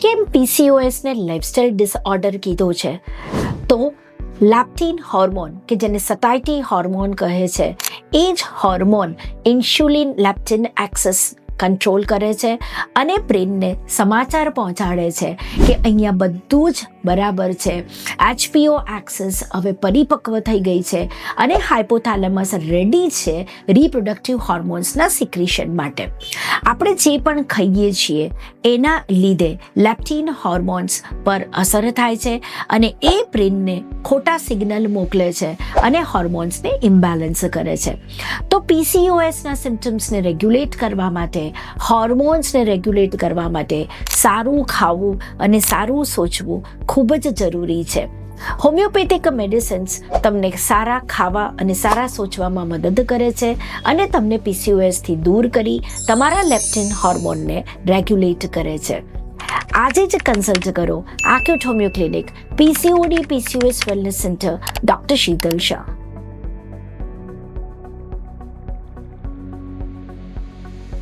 કેમ પીસીઓએસને lifestyle disorder કીધો છે? તો લેપ્ટિન હોર્મોન કે જેને સતાઇટી હોર્મોન કહે છે, એ જ હોર્મોન ઇન્સ્યુલિન લેપ્ટિન એક્સેસ કંટ્રોલ કરે છે અને બ્રેનને સમાચાર પહોંચાડે છે કે અહીંયા બધું જ બરાબર છે. HPO એક્સેસ હવે પરિપક્વ થઈ ગઈ છે અને હાઇપોથેલેમસ રેડી છે રિપ્રોડક્ટિવ હોર્મોન્સના સિક્રિશન માટે. આપણે જે પણ ખાઈએ છીએ એના લીધે લેપ્ટિન હોર્મોન્સ પર અસર થાય છે અને એ બ્રેનને ખોટા સિગ્નલ મોકલે છે અને હોર્મોન્સને ઇમ્બેલેન્સ કરે છે. તો પીસીઓએસના સિમ્ટમ્સને રેગ્યુલેટ કરવા માટે, હોર્મોન્સને રેગ્યુલેટ કરવા માટે સારું ખાવું અને સારું સોચવું ખૂબ જ જરૂરી છે. હોમિયોપેથિક મેડિસિન્સ તમને સારા ખાવા અને સારા સોચવામાં મદદ કરે છે અને તમને પીસીઓએસથી દૂર કરી તમારા લેપ્ટિન હોર્મોનને રેગ્યુલેટ કરે છે. આજે જ કન્સલ્ટ કરો acute homeo clinic, PCOD PCOS wellness centre, doctor Shital Shah.